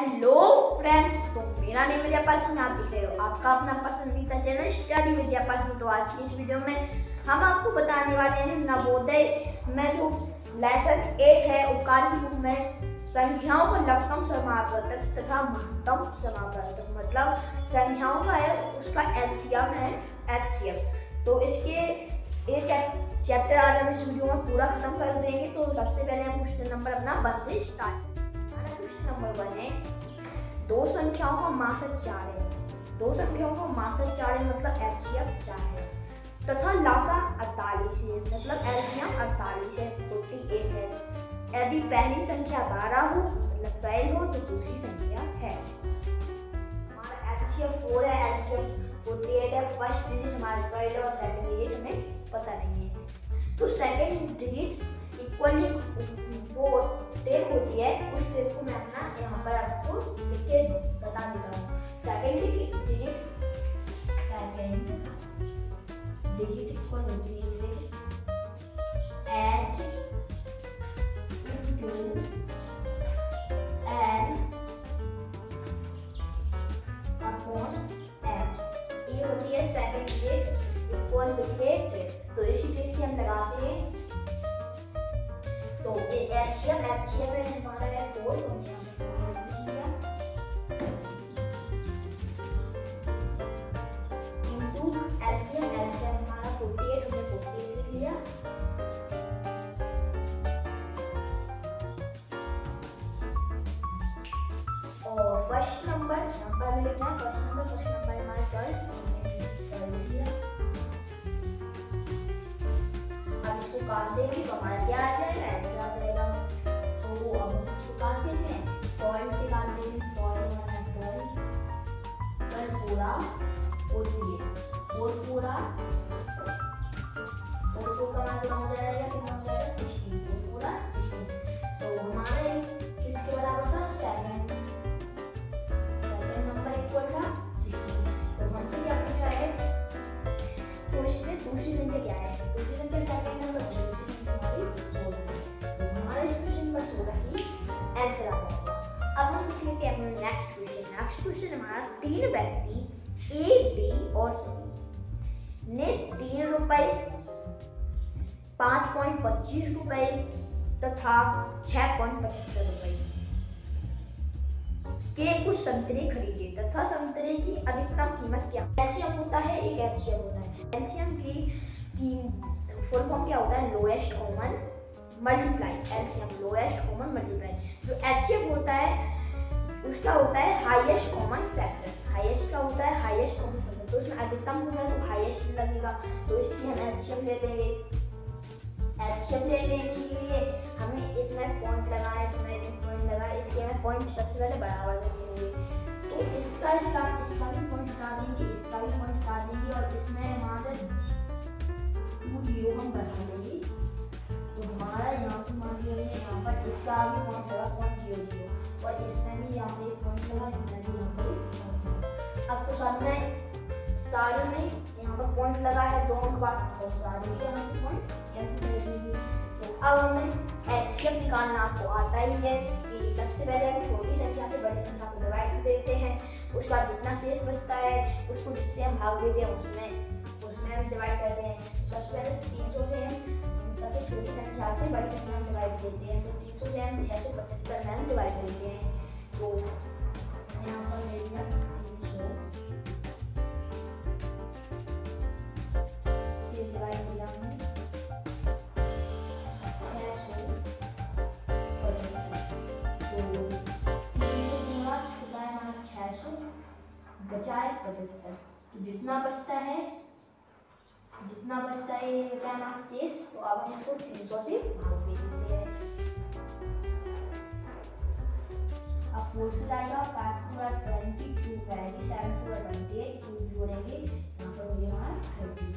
Hello friends, तो मेरा नाम है जयपाल सिंह। आप देख रहे हो आपका अपना पसंदीदा channel study with Jaipal Singh. तो आज की इस वीडियो में हम आपको बताने वाले हैं नवोदय में जो लेसन 8 है उकार की बुक में संख्याओं को लघुतम समापवर्तक तथा महत्तम समापवर्तक, मतलब संख्याओं का है उसका एलसीएम है एचसीएफ। तो इसके एक चैप्टर आज हम इस वीडियो में पूरा खत्म कर देंगे। तो सबसे पहले हम क्वेश्चन नंबर अपना 1 से स्टार्ट। क्वेश्चन नंबर 1 है, दो संख्याओं का मासक 4 है। दो संख्याओं का मासक 4 है मतलब एचसीएफ 4 है तथा लासा 48 है मतलब एलसीएम 48 है, त्रुटि 1 है। यदि पहली संख्या 12 हो मतलब 12 हो तो दूसरी संख्या है। हमारा एचसीएफ 4 है, एलसीएम 48 है। फर्स्ट डिजिट हमारा 12 और सेकंड डिजिट हमें पता नहीं है। तो सेकंड डिजिट इक्वली वो टेक होती है, उस टेक को मैं अपना यहाँ पर आपको लिख के बता देता हूँ। सेकंड डिजिट इक्वल होती है H into N upon M. ये होती है सेकंड डिजिट इक्वल होती है। तो इसी ट्रिक से हम लगाते हैं। तो एचसीएफ में हमारा है 4 इंटू एलसीएम हमारा 48 हमने 48 लिख लिया। और फर्स्ट नंबर यहाँ पर लिखना है। फर्स्ट नंबर हमारा 12 लिख लिया। अब इसको काट देंगे तो हमारा क्या आ जाएगा, आ जाएगा। तो अब हम इसको काट देते हैं, पॉइंट से काट देंगे। पॉइंट पर पूरा और ये और पूरा और तो कमाल कितना हो जाएगा, कितना हो जाएगा 16 और पूरा 16। तो हमारे किसके बराबर था, सेकंड नंबर इक्वल था 16। तो हमसे क्या पूछा है, तो इसमें दूसरी संख्या क्या है, दूसरी संख्या सेकंड नंबर, दूसरी संख्या हमारी 16 है। तो हमारा इस क्वेश्चन पर 16 ही आंसर आ जाएगा। अब हम लिख लेते हैं अपना नेक्स्ट क्वेश्चन। नेक्स्ट क्वेश्चन हमारा 3 व्यक्ति ए, बी और सी ने 3 रुपए, 5.25 रुपए तथा 6.75 रुपए के कुछ संतरे खरीदे तथा संतरे की अधिकतम कीमत क्या। एलसीएम होता है, एक एचसीएफ होता है। एलसीएम की फुल फॉर्म क्या होता है, lowest common multiply. LCM lowest common multiply. जो एचसीएफ होता है उसका होता है हाईएस्ट कॉमन फैक्टर। हाईएस्ट का होता है हाईएस्ट कॉमन फैक्टर, तो उसमें अधिकतम होगा तो हाईएस्ट लगेगा। तो इसलिए हम एचसीएफ ले लेंगे। एचसीएफ लेने के लिए हमें इसमें पॉइंट लगाना है, इसमें पॉइंट लगा, इसके हमें पॉइंट सबसे पहले बराबर देंगे। तो इसका भी पॉइंट हटा देंगे, इसका भी पॉइंट हटा देंगे और इसमें हमारे 2 0 हम बढ़ा देंगे। तो हमारा यहाँ पर मान लीजिए यहाँ पर इसका भी पॉइंट लगा 0.00 और इसमें भी यहाँ पे पॉइंट लगा, इसमें भी यहाँ पे। अब तो सारे में यहाँ पर पॉइंट लगा है, दोनों के बाद तो सारे के यहाँ पे पॉइंट कैंसिल कर देंगे। तो अब हमें एचसीएफ निकालना आपको आता ही है कि सबसे पहले हम छोटी संख्या से बड़ी संख्या को डिवाइड कर देते हैं, उसका जितना शेष बचता है उसको जिससे हम भाग देते हैं उसमें हम डिवाइड करते हैं। सबसे पहले 300 से हम सबसे छोटी संख्या से बड़ी संख्या में डिवाइड देते हैं। तो 300 से हम 675 में हम डिवाइड करते हैं। तो यहाँ पर ले लिया 300 से डिवाइड किया हमने 600 बचाए 75। तो जितना बचता है ये बचा हमारा शेष। तो अब हम इसको 300 से भाग दे देते हैं। अब 4 से जाएगा 5 पूरा 20, 2 जाएगी 7 पूरा 28, 2 जोड़ेंगे यहाँ पर हो गया हमारा 30।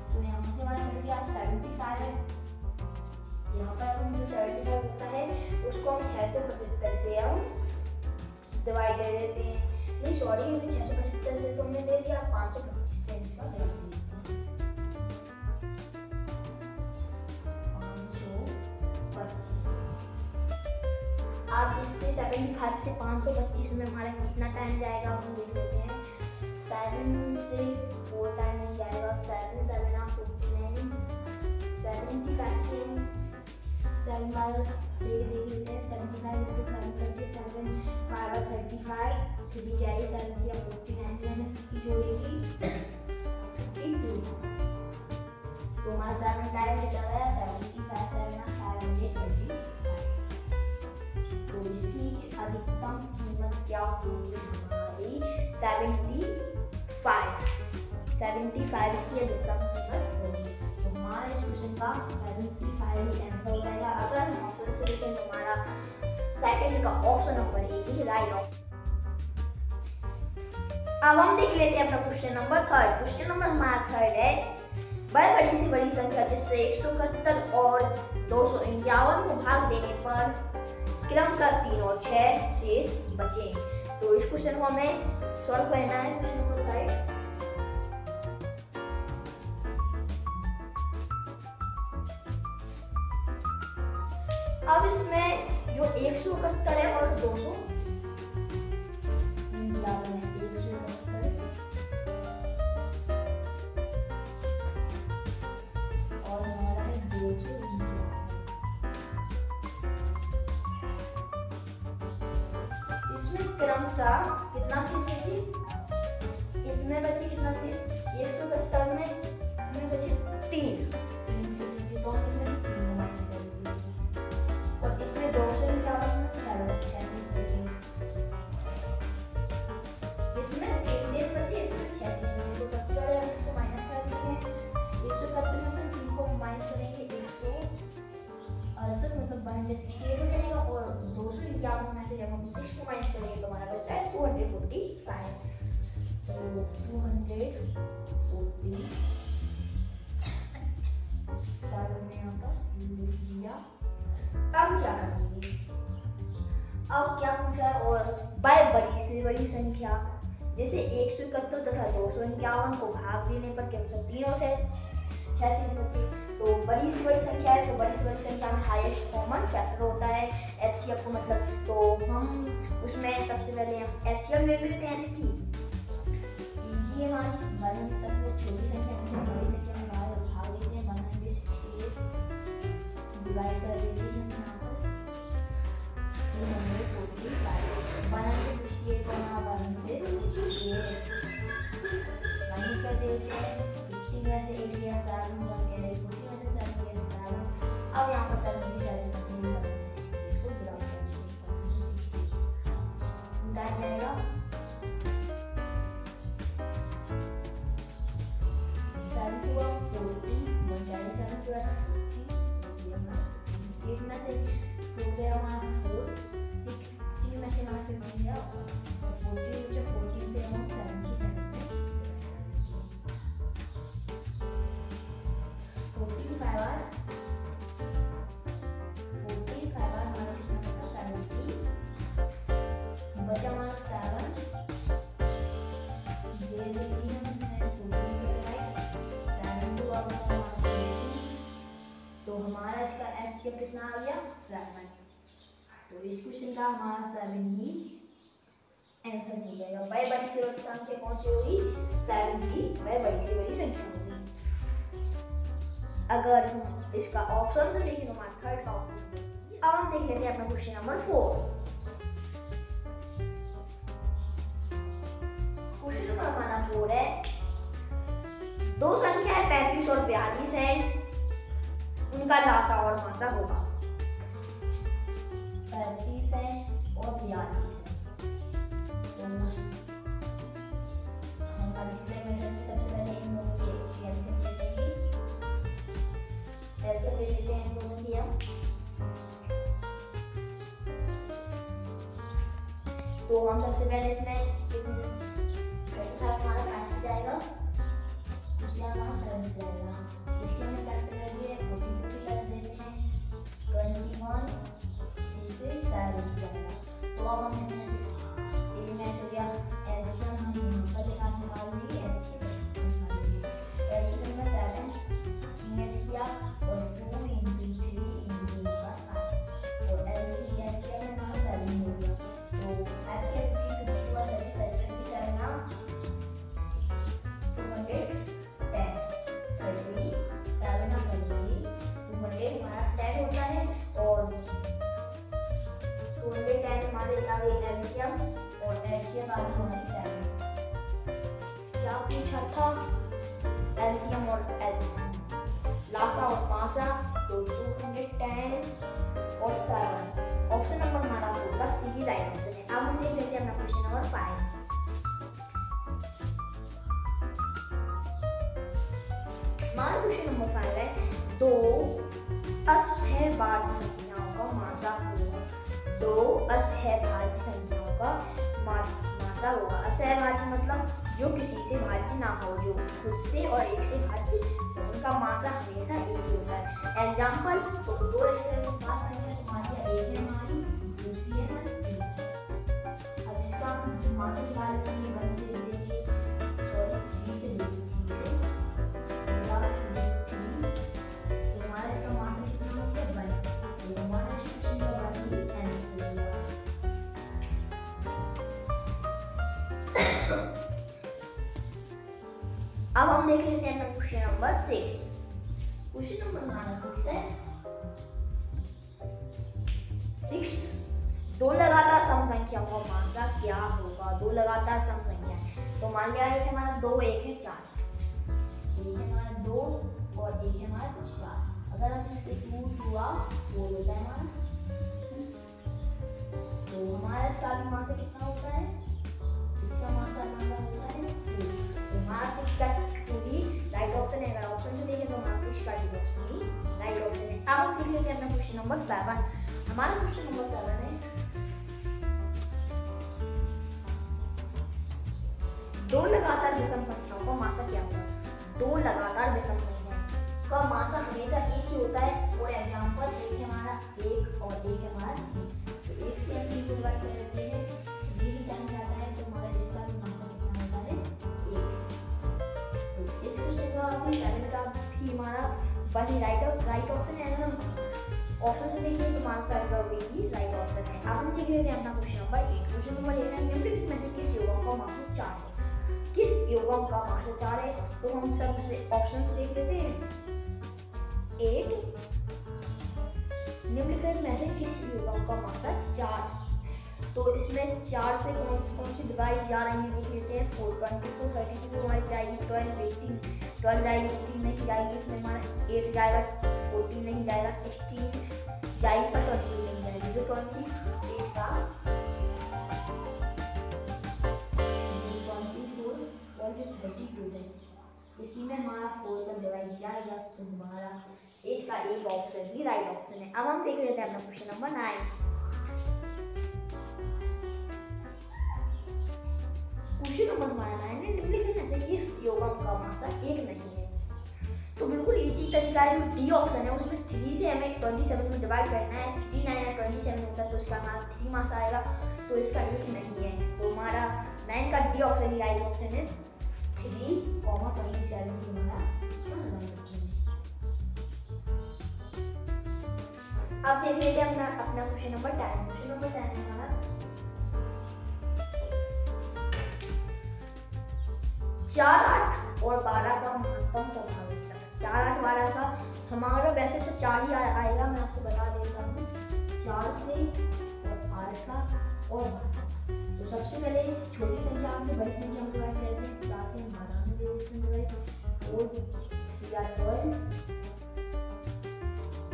तो यहाँ से हमारा 75 है। यहाँ पर हम जो 75 होता है उसको हम 675 से हम डिवाइड कर देते हैं। नहीं सॉरी, हमने 675 से तो हमने दे दिया, 525 से इसका डिवाइड कर देते हैं। 525 अब इससे 75 से 525 में हमारा कितना टाइम जाएगा हम देख लेते हैं। 7 से 4 टाइम नहीं जाएगा। 7 7 49, 75 से 7 बार देख लेते हैं। 75 into 537 5 35 3 कैरी 7 या 49 की जोड़ेगी 52। तो हमारा 7 टाइम में चला है 75 7 525। तो इसकी अधिकतम कीमत क्या होगी हमारी 75 इसकी अधिकतम कीमत होगी। तो हमारे इस क्वेश्चन का 75 ही आंसर हो जाएगा। अगर हम ऑप्शन से देखें तो हमारा सेकंड का option number A he right option. अब हम देख लेते हैं अपना question number third. Question number हमारा थर्ड है, बड़ी से बड़ी संख्या जिससे 171 और 251 को भाग देने पर क्रमशः 3 और 6 शेष बचे। तो इस क्वेश्चन को हमें सॉल्व करना है। Question number 5। अब इसमें जो 171 है और 251 और हमारा है 251। इसमें क्रमशः कितना शेष बची? इसमें बची कितना शेष? 171 में हमें बची 3 तो और इसमें 251 इसमें 3 शेष बचे, इसमें 6 शेष बचे। तो सबसे पहले हम इसको माइनस कर देते हैं। 171 में से 3 को माइनस करेंगे 168 मतलब 168 हो जाएगा और 251 में से जब हम 6 को माइनस करेंगे तो हमारा बचता है 245। तो 245 हमने यहाँ पर लिख दिया। अब क्या करेंगे? अब क्या पूछा है? और बाय बड़ी से बड़ी संख्या जैसे 171 तथा 251 को भाग देने पर क्रमशः 3 और 6 शेष बचे। तो बड़ी से बड़ी संख्या है तो बड़ी से बड़ी संख्या में हाईएस्ट कॉमन फैक्टर होता है एचसीएफ को मतलब। तो हम उसमें सबसे पहले हम एचसीएफ ले लेते हैं इसकी। ये हमारी 1 सबसे छोटी संख्या है, बड़ी संख्या में भाग देते हैं 168 डिवाइड कर देते हैं यहाँ पर 168 माइनस कर देते हैं। 15 में से 8 गया 7 1 कैरी 40 में से 7 गया 7। अब यहाँ पर 7 भी 7 बचेंगे इसको ग्राउंड कर देंगे। टाइम जाएगा 7 2 40 1 कैरी करना तो 8 में से हो गया हमारा 4 16 में से हमारा 15 गया 14 से हम 77 तो हमारा इसका एचसीएफ कितना आ गया 7। तो इस क्वेश्चन का हमारा 7 ही आंसर हो जाएगा। वह बड़ी से बड़ी संख्या कौन सी होगी? 7 ही वह बड़ी से बड़ी संख्या होगी। अगर हम इसका ऑप्शन से देखें तो हमारा थर्ड का ऑप्शन। अब हम देख लेते हैं अपना क्वेश्चन नंबर 4। क्वेश्चन नंबर हमारा 4 है, दो संख्याएं 35 और 42 है, उनका लासा और मासा होगा। 35 है और 42 है। तो हम मल्टीप्लाई से सबसे पहले इन दोनों की एलसीएम ले लेंगे। एलसीएम ले लेते हैं इन दोनों की हम। तो हम सबसे पहले इसमें हमारा 5 जाएगा, उसके हमारा 7 जाएगा। इसके हमें कैलकुलेट कर दिए 42 कर देते हैं 21 से 7 जाएगा। तो अब हम इसमें से ये मैच हो गया एलसीएम हम यहाँ पर निकाल देंगे। एलसीएम में 7 मैच किया और 2 into 3 into का 5 और एलसीएम में हमारा हमारे आगे एलसीएम और एलसीएम आगे हमारी 7। क्या पूछा था? एलसीएम और लासा और मासा तो 210 और 7। ऑप्शन नंबर हमारा होगा सी ही राइट आंसर है। अब हम देख लेते हैं अपना क्वेश्चन नंबर 5। हमारा क्वेश्चन नंबर 5 है 2 असहभाज्य संख्याओं का मासा होगा। 2 असहभाज्य संख्याओं का मासा होगा। असहभाज्य मतलब जो किसी से भाज्य ना हो, जो खुद से और एक से भाज्य, उनका मासा हमेशा एक ही होता है। एग्जाम्पल तो 2 असहभाज्य संख्या तुम्हारी एक है, हमारी दूसरी है हमारी 3। अब इसका मासा निकाल लेंगे 1 से लेंगे, सॉरी 3 से लेंगे, 3 से तो हमारा इसका मासा कितना हो गया 1। तो हमारा क्वेश्चन का 1 ही आंसर होगा। अब हम देख लेते हैं क्वेश्चन नंबर 6। क्वेश्चन नंबर हमारा 6 है 6 2 लगातार सम संख्याओं का मासा क्या होगा। 2 लगातार सम संख्या है तो मान लिया एक हमारा 2, एक है 4, एक है हमारा 2 और एक है हमारा 4। अगर हम इसके 2 हुआ 4 होता है हमारा, तो हमारा इसका भी मासा कितना होता है? इसका मासा हमारा होता है 2। तो हमारा 6 का 2 ही राइट ऑप्शन है। अगर ऑप्शन से देखें तो हमारा 6 का 2 ऑप्शन ही राइट ऑप्शन है। अब हम देख लेते हैं अपना क्वेश्चन नंबर 7। हमारा क्वेश्चन नंबर 7 है 2 लगातार विषम संख्याओं का मासा क्या होगा। 2 लगातार विषम संख्याओं का मासा हमेशा एक ही होता है। फॉर एग्जांपल एक है हमारा 1 और एक है हमारा 3। तो 1 से हम 3 को डिवाइड कर देते हैं, 3 टाइम जाता है तो हमारा इसका मासा कितना होता है 1। तो इस क्वेश्चन का भी 7 का भी हमारा बड़ी राइट ऑप्शन है। हम ऑप्शन से देखिए तो मासा का भी राइट ऑप्शन है। अब हम देख लेते हैं अपना क्वेश्चन नंबर 8। क्वेश्चन नंबर 8 है निम्नलिखित में से किस योगों का मासा 4 है। किस योगम का मासा 4 है? तो हम सबसे ऑप्शंस देख लेते हैं। 8 निम्नलिखित में से किस योगम का मासा 4 है? तो इसमें 4 से कौन सी डिवाइड जा रही है देख लेते हैं। 4 24 32 हमारी जाएगी 12 18 12 जाएगी 18 नहीं जाएगी, इसमें हमारा 8 जाएगा 14 नहीं जाएगा, 16 जाएगी पर 20 नहीं जाएगी। जो 28 का 32 है, इसी में हमारा 4 का डिवाइड जाएगा तो हमारा 8 का एक ऑप्शन ही राइट ऑप्शन है। अब हम देख लेते हैं अपना क्वेश्चन नंबर 9। क्वेश्चन नंबर हमारा 9 है निम्नलिखित में से किस योगम का मासा 1 नहीं है। तो बिल्कुल इजी तरीका है। जो डी ऑप्शन है उसमें 3 से हमें 27 में डिवाइड करना है। 3 9 27 होता है तो इसका हमारा 3 मासा आएगा, तो इसका 1 नहीं है। तो हमारा 9 का डी ऑप्शन ही राइट ऑप्शन है। 3, 27 हमारा अब देख लेते हैं अपना क्वेश्चन नंबर 10। क्वेश्चन नंबर 10 है हमारा 4 8 और 12 का महत्तम संभावित। 4 8 12 का हमारा वैसे तो 4 ही आएगा, मैं आपको बता देता हूँ। 4 से और 8 का और 12। तो सबसे पहले छोटी संख्या से बड़ी संख्या में डिवाइड करते हैं। 4 से 12 में डिवाइड 4 या 12।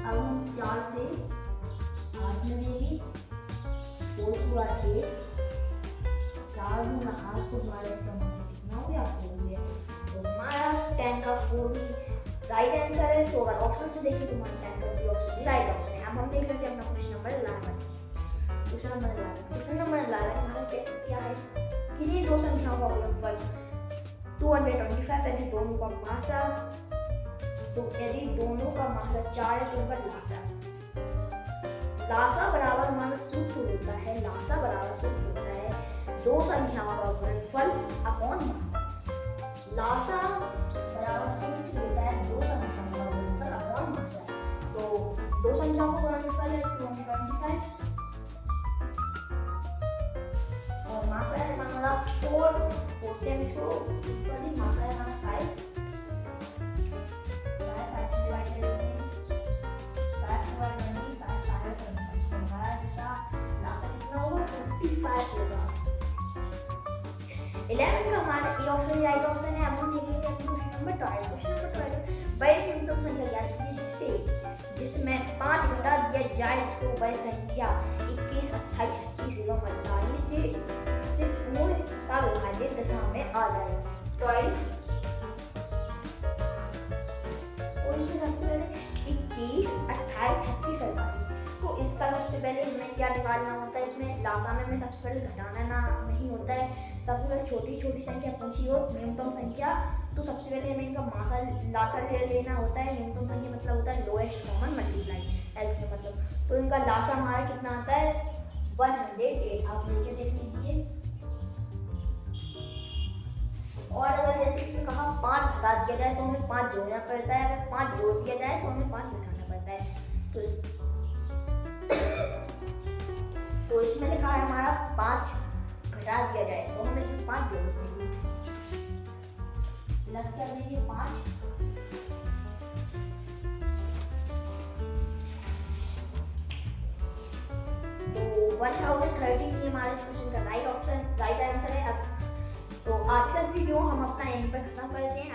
अब हम 4 से 8 में लेंगे 4 हुआ 8, 4 गुना 8 तो हमारा इसका मासा कितना हो गया 4 हो गया। तो हमारा 10 का 4 राइट आंसर है। तो अगर ऑप्शन से देखिए तो हमारा 10 का भी ऑप्शन राइट ऑप्शन है। अब हम देख लेते हैं अपना क्वेश्चन नंबर 11। क्वेश्चन नंबर 11 हमारा क्या है किन्हीं दो संख्याओं का गुणनफल 225 यदि दोनों का मासा, तो यदि दोनों का मासा 4 है तो उनका लासा बराबर हमारा सूत्र होता है। लासा बराबर सूत्र होता है 2 संख्याओं का गुणनफल अपॉन मासा। लासा बराबर सूत्र होता है 2 संख्याओं का गुणनफल अपॉन मासा। तो 2 संख्याओं का गुणनफल है 225 और मासा है हमारा 4 बोलते हैं इसको, मासा है हमारा 5 डिवाइड करते हैं 5 हमारा इसका लासा कितना होगा 25 होगा। 11 का हमारा ए ऑप्शन राइट ऑप्शन है। अब हम देखेंगे क्वेश्चन नंबर 12। बड़े न्यूनतम संख्या ज्ञात कीजिए जिसमें 5 घटा दिया जाए तो वह संख्या 21, 28, 36 एवं 48 से पूर्ण का विभाजित दशा में आ जाए। 12 तो इसमें सबसे पहले 21, 28, 36, 48 तो इसका सबसे पहले हमें क्या निकालना होता है। इसमें लासा में हमें सबसे पहले घटाना ना नहीं होता है। सबसे पहले छोटी छोटी संख्या पूछी हो न्यूनतम संख्या तो सबसे पहले हमें इनका मासा लासा ले लेना होता है। न्यूनतम संख्या मतलब होता है लोएस्ट कॉमन मल्टीप्लाई एलसीएम मतलब। तो इनका लासा हमारा कितना आता है 108। आप लेके देख लीजिए। और अगर जैसे इसने कहा 5 हटा दिया जाए तो हमें 5 जोड़ना पड़ता है। अगर 5 जोड़ दिया जाए तो हमें 5 घटाना पड़ता है। तो इसमें लिखा है हमारा 5 घटा दिया जाए तो हम इसमें 5 जोड़ देंगे। प्लस कर देंगे 5 तो 1013 ये हमारे इस क्वेश्चन का राइट आंसर है। अब तो आज का वीडियो हम अपना यहीं पर खत्म करते हैं।